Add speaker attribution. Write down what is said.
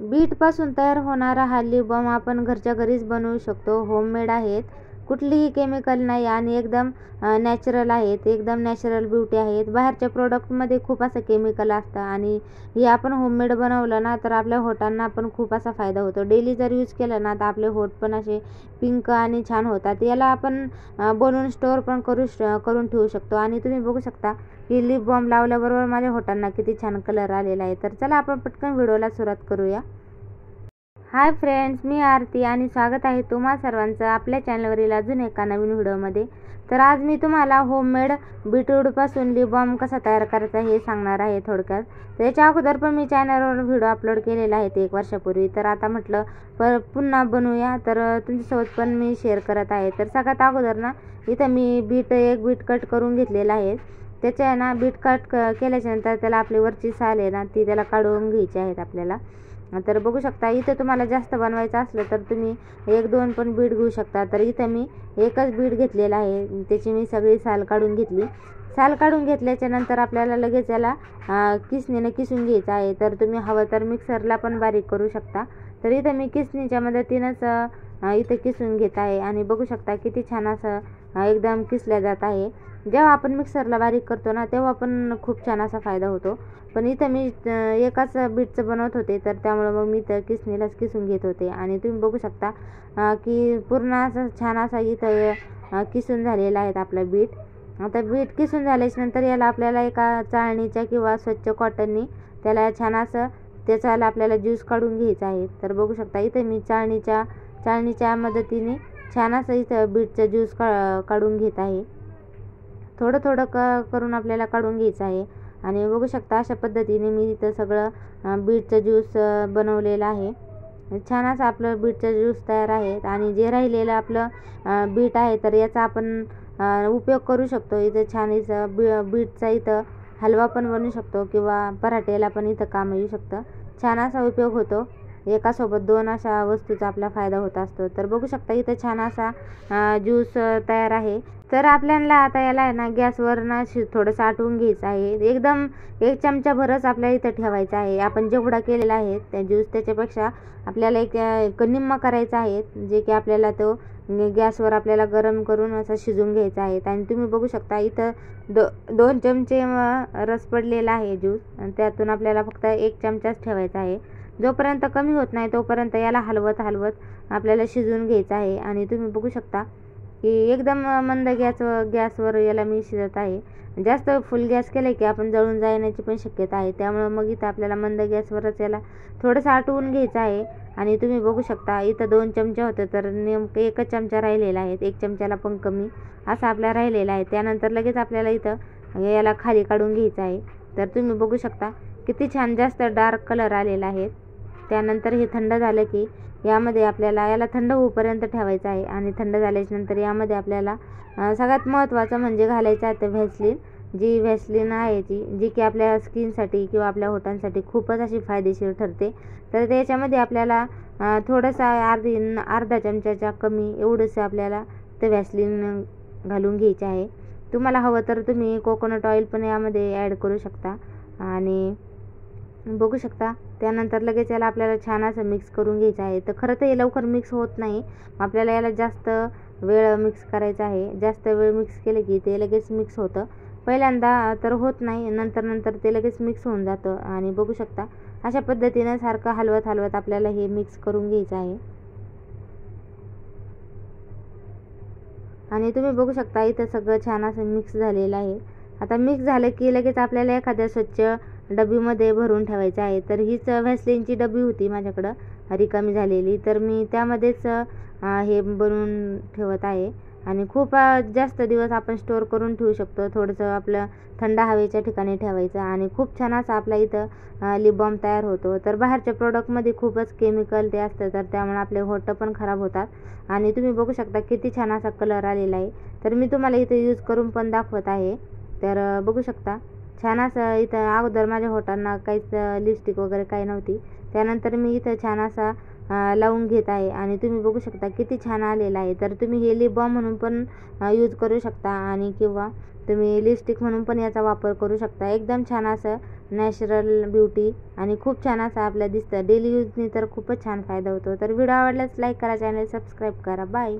Speaker 1: बीटपासून तयार होणारा हा लिप बाम आपण घरच्या घरीच बनवू शकतो. होममेड आहेत, कुठलीही केमिकल नाही आणि एकदम नॅचरल आहेत, एकदम नॅचरल ब्युटी आहेत. बाहेरच्या प्रोडक्टमध्ये खूप असं केमिकल असतं आणि हे आपण होममेड बनवलं ना तर आपल्या होटांना पण खूप असा फायदा होतो. डेली जर यूज केलं ना तर आपले होठ पण असे पिंक आणि छान होतात. याला आपण बनवून स्टोअर पण करून ठेवू शकतो. आणि तुम्ही बघू शकता की लिप बाम लावल्याबरोबर माझ्या होटांना किती छान कलर आलेला आहे. तर चला आपण पटकन व्हिडिओला सुरुवात करूया. हाय फ्रेंड्स, मी आरती आणि स्वागत आहे तुम्हा सर्वांचं आपल्या चॅनलवरील अजून एका नवीन व्हिडिओमध्ये. तर आज मी तुम्हाला होममेड बीटरूटपासून लिप बाम कसा तयार करायचा हे सांगणार आहे थोडक्यात. त्याच्या अगोदर पण मी चॅनलवर व्हिडिओ अपलोड केलेला आहे 1 वर्षापूर्वी. तर आता म्हटलं पुन्हा बनवूया, तर तुमच्यासोबत पण मी शेअर करत आहे. तर सगळ्यात अगोदर ना इथं मी एक बीट कट करून घेतलेला आहे. त्याच्या ना बीट कट केल्याच्यानंतर त्याला आपली वरची साल आहे ना ती त्याला काढून घ्यायची आहेत आपल्याला. तर बघू शकता इथं तुम्हाला जास्त बनवायचं असलं तर तुम्ही 1-2 पण बीट घेऊ शकता. तर इथं मी एकच बीट घेतलेला आहे, त्याची मी सगळी साल काढून घेतली. साल काढून घेतल्याच्या नंतर आपल्याला लगेच याला किसणीने किसून घ्यायचं आहे. तर तुम्ही हवं तर मिक्सरला पण बारीक करू शकता. तर इथं मी किसणीच्या मदतीनंच इथं किसून घेत आहे आणि बघू शकता किती छान असं एकदम किसल्या जात आहे. जेव्हा आपण मिक्सरला बारीक करतो ना तेव्हा पण खूप छान असा फायदा होतो. पण इथं मी एकाच बीटचं बनवत होते, तर त्यामुळे मग मी तर किसणीलाच किसून घेत होते. आणि तुम्ही बघू शकता की पूर्ण असं छान असा इथं किसून झालेला आहे आपला बीट. आता बीट किसून झाल्याच्या नंतर याला आपल्याला एका चाळणीच्या किंवा स्वच्छ कॉटननी त्याला छान असं त्याचा आपल्याला ज्यूस काढून घ्यायचा आहे. तर बघू शकता इथं मी चाळणीच्या मदतीने छान असं इथं बीटचं ज्यूस काढून घेत आहे. थोडं करून आपल्याला काढून घ्यायचं आहे. आणि बघू शकता अशा पद्धतीने मी इथं सगळं बीटचं ज्यूस बनवलेलं आहे. छान असं आपलं बीटचं ज्यूस तयार आहे. आणि जे राहिलेलं आपलं बीट आहे तर याचा आपण उपयोग करू शकतो. इथं छान बीटचा इथं हलवा पण बनवू शकतो किंवा पराठ्याला पण इथं काम येऊ शकतं. छान असा उपयोग होतो. एकासोबत 2 अशा वस्तूचा आपला फायदा होत असतो. तर बघू शकता इथं छान असा ज्यूस तयार आहे. तर आपल्याला आता याला आहे ना गॅसवर ना थोडंसं आटवून घ्यायचं आहे. एकदम 1 चमचाभरच आपल्याला इथं ठेवायचं आहे. आपण जेवढा केलेला आहे त्या ज्यूस त्याच्यापेक्षा आपल्याला एक निम्मा करायचा आहे, जे की आपल्याला तो गॅसवर आपल्याला गरम करून असं शिजवून घ्यायचा आहे. आणि तुम्ही बघू शकता इथं 2 चमचे रस पडलेला आहे ज्यूस, आणि त्यातून आपल्याला फक्त 1 चमचाच ठेवायचा आहे. जोपर्यंत कमी होत नाही तोपर्यंत याला हलवत आपल्याला शिजवून घ्यायचं आहे. आणि तुम्ही बघू शकता की एकदम मंद गॅसवर याला मी शिजत आहे. जास्त फुल गॅस केला की आपण जळून जाण्याची पण शक्यता आहे. त्यामुळे मग इथं आपल्याला मंद गॅसवरच याला थोडंसं आटवून घ्यायचं आहे. आणि तुम्ही बघू शकता इथं 2 चमचे होते तर नेमकं 1च चमचा राहिलेला आहे. 1 चमच्याला पण कमी असा आपला राहिलेला आहे. त्यानंतर लगेच आपल्याला इथं याला खाली काढून घ्यायचं आहे. तर तुम्ही बघू शकता किती छान जास्त डार्क कलर आलेला आहे. त्यानंतर हे थंड झालं की यामध्ये आपल्याला याला थंड होईपर्यंत ठेवायचं आहे. आणि थंड झाल्याच्यानंतर यामध्ये आपल्याला सगळ्यात महत्त्वाचं म्हणजे घालायचं आहे ते व्हॅसलीन. जी व्हॅसलीन आहे जी की आपल्या स्किनसाठी किंवा आपल्या होटांसाठी खूपच अशी फायदेशीर ठरते. तर त्याच्यामध्ये आपल्याला थोडंसं अर्धा चमच्याच्या कमी एवढंसं आपल्याला ते व्हॅसलीन घालून घ्यायचे आहे. तुम्हाला हवं तर तुम्ही कोकोनट ऑइल पण यामध्ये ॲड करू शकता. आणि बघू शकता त्यानंतर लगेच याला आपल्याला छान असं मिक्स करून घ्यायचं आहे. तर खरं तर हे लवकर मिक्स होत नाही, आपल्याला याला जास्त वेळ मिक्स करायचा आहे. जास्त वेळ मिक्स केलं की ते लगेच मिक्स होतं. पहिल्यांदा तर होत नाही, नंतर ते लगेच मिक्स होऊन जातं. आणि बघू शकता अशा पद्धतीनं सारखं हलवत आपल्याला हे मिक्स करून घ्यायचं आहे. आणि तुम्ही बघू शकता इथं सगळं छान असं मिक्स झालेलं आहे. आता मिक्स झालं की लगेच आपल्याला एखाद्या स्वच्छ डबीमध्ये भरून ठेवायचं आहे. तर हीच व्हॅसलीनची डबी होती माझ्याकडं रिकामी झालेली, तर मी त्यामध्येच हे बनवून ठेवत आहे. आणि खूप जास्त दिवस आपण स्टोअर करून ठेवू शकतो. थोडंसं आपलं थंड हवेच्या ठिकाणी ठेवायचं आणि खूप छान असा आपला इथं लिप बाम तयार होतो. तर बाहेरच्या प्रोडक्टमध्ये खूपच केमिकल ते असतं, तर त्यामुळे आपले होठं पण खराब होतात. आणि तुम्ही बघू शकता किती छान असा कलर आलेला आहे. तर मी तुम्हाला इथं यूज करून पण दाखवत आहे. तर बघू शकता छान असं इथं अगोदर माझ्या होटांना काहीच लिपस्टिक वगैरे काही नव्हती. त्यानंतर मी इथं छान असा लावून घेत आहे. आणि तुम्ही बघू शकता किती छान आलेला आहे. तर तुम्ही हे लिप बाम म्हणून पण यूज करू शकता आणि किंवा तुम्ही लिपस्टिक म्हणून पण याचा वापर करू शकता. एकदम छान असं नॅचरल ब्युटी आणि खूप छान असं आपल्याला दिसतं. डेली यूजनी तर खूपच छान फायदा होतो. तर व्हिडिओ आवडल्यास लाईक करा, चॅनल सबस्क्राईब करा. बाय.